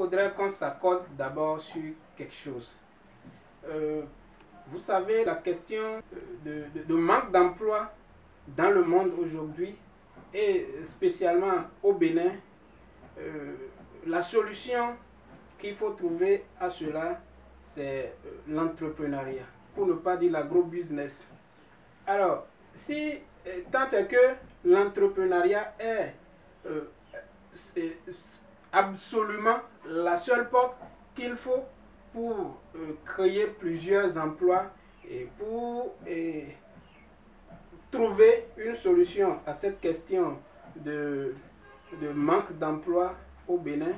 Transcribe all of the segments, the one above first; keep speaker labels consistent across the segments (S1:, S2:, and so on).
S1: faudrait qu'on s'accorde d'abord sur quelque chose. Vous savez, la question de manque d'emploi dans le monde aujourd'hui, et spécialement au Bénin, la solution qu'il faut trouver à cela, c'est l'entrepreneuriat, pour ne pas dire l'agro-business. Alors, si tant est que l'entrepreneuriat c'est absolument la seule porte qu'il faut pour créer plusieurs emplois et pour trouver une solution à cette question de manque d'emploi au Bénin.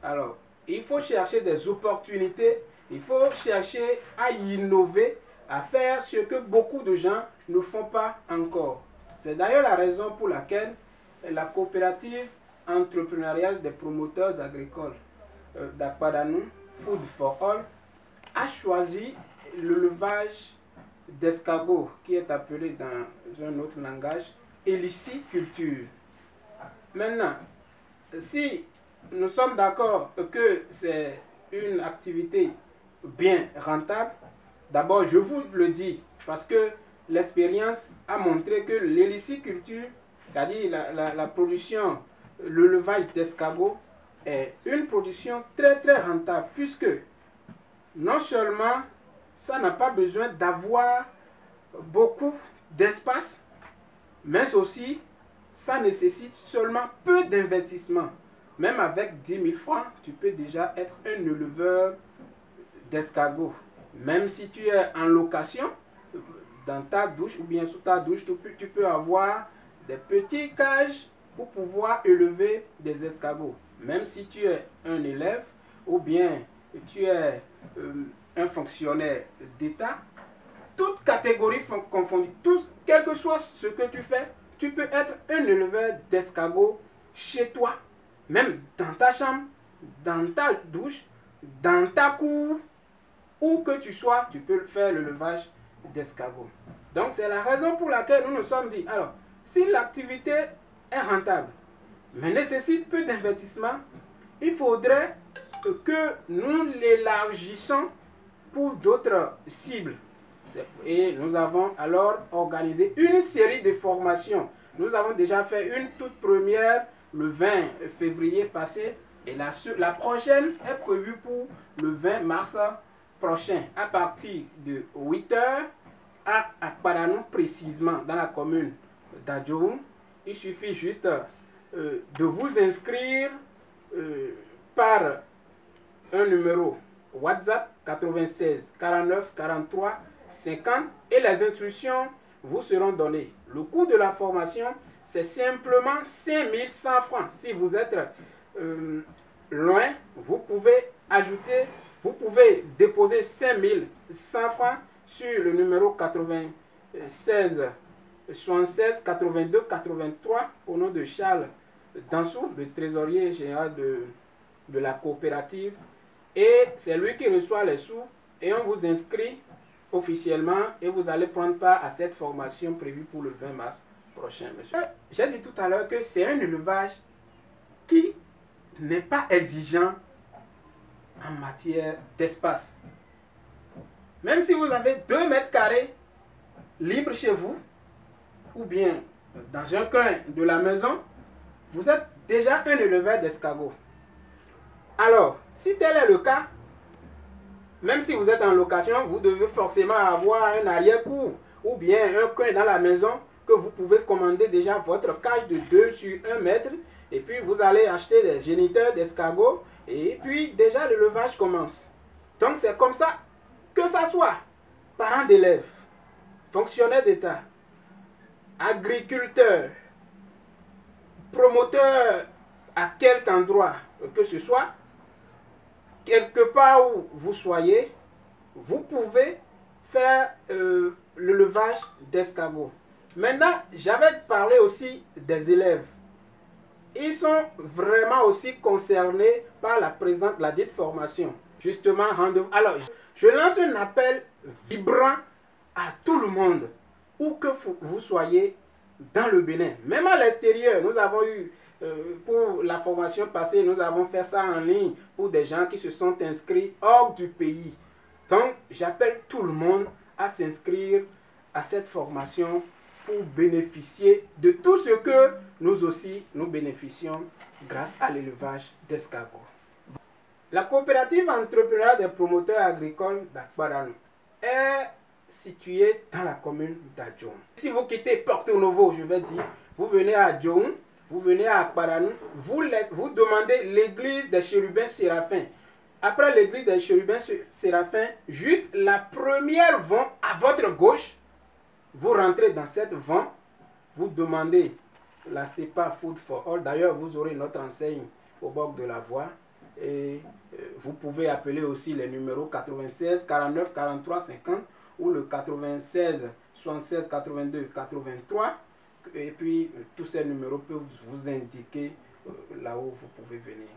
S1: Alors, il faut chercher des opportunités, il faut chercher à innover, à faire ce que beaucoup de gens ne font pas encore. C'est d'ailleurs la raison pour laquelle la coopérative entrepreneuriale des promoteurs agricoles d'Akpadanou, Food for All, a choisi le levage d'escargot, qui est appelé dans un autre langage héliciculture. Maintenant, si nous sommes d'accord que c'est une activité bien rentable, d'abord je vous le dis parce que l'expérience a montré que l'héliciculture, c'est-à-dire la production, le levage d'escargots, est une production très très rentable, puisque non seulement ça n'a pas besoin d'avoir beaucoup d'espace, mais aussi ça nécessite seulement peu d'investissement. Même avec 10 000 francs, tu peux déjà être un éleveur d'escargots. Même si tu es en location, dans ta douche ou bien sous ta douche, tu peux avoir des petits cages pour pouvoir élever des escargots. Même si tu es un élève ou bien tu es un fonctionnaire d'État, toute catégorie confondue, quel que soit ce que tu fais, tu peux être un éleveur d'escargots chez toi, même dans ta chambre, dans ta douche, dans ta cour, où que tu sois, tu peux faire l'élevage d'escargots. Donc c'est la raison pour laquelle nous nous sommes dit, alors, si l'activité est rentable, mais nécessite peu d'investissement, il faudrait que nous l'élargissons pour d'autres cibles. Et nous avons alors organisé une série de formations. Nous avons déjà fait une toute première le 20 février passé, et la prochaine est prévue pour le 20 mars prochain, à partir de 8 h à Akpadanou, précisément dans la commune d'Adjoum. Il suffit juste de vous inscrire par un numéro WhatsApp 96 49 43 50 et les instructions vous seront données. Le coût de la formation, c'est simplement 5100 francs. Si vous êtes loin, vous pouvez ajouter, vous pouvez déposer 5100 francs sur le numéro 96 76 82 83 au nom de Charles Dansou, le trésorier général de la coopérative. Et c'est lui qui reçoit les sous et on vous inscrit officiellement et vous allez prendre part à cette formation prévue pour le 20 mars prochain, monsieur. J'ai dit tout à l'heure que c'est un élevage qui n'est pas exigeant en matière d'espace. Même si vous avez 2 mètres carrés libres chez vous, ou bien dans un coin de la maison, vous êtes déjà un éleveur d'escargots. Alors, si tel est le cas, même si vous êtes en location, vous devez forcément avoir un arrière-cour ou bien un coin dans la maison que vous pouvez commander déjà votre cage de 2 sur 1 mètre, et puis vous allez acheter des géniteurs d'escargots et puis déjà l'élevage commence. Donc c'est comme ça, que ça soit parents d'élèves, fonctionnaires d'État, agriculteurs, promoteurs à quelque endroit que ce soit, quelque part où vous soyez, vous pouvez faire l'élevage d'escargots. Maintenant, j'avais parlé aussi des élèves. Ils sont vraiment aussi concernés par la dite formation. Justement, rendez-vous. Alors, je lance un appel vibrant à tout le monde, où que vous soyez dans le Bénin. Même à l'extérieur, nous avons eu pour la formation passée, nous avons fait ça en ligne pour des gens qui se sont inscrits hors du pays. Donc, j'appelle tout le monde à s'inscrire à cette formation pour bénéficier de tout ce que nous aussi, nous bénéficions grâce à l'élevage d'escargots. La coopérative entrepreneuriale des promoteurs agricoles d'Akparanou est située dans la commune d'Adjoum. Si vous quittez Porto Novo, je vais dire, vous venez à Adjoum, vous venez à Akparanou, vous demandez l'église des chérubins séraphins. Après l'église des chérubins séraphins, juste la première vente à votre gauche, vous rentrez dans cette vente, vous demandez la CEPA Food for All. D'ailleurs, vous aurez notre enseigne au bord de la voie. Et vous pouvez appeler aussi les numéros 96 49 43 50 ou le 96 76 82 83. Et puis, tous ces numéros peuvent vous indiquer là où vous pouvez venir.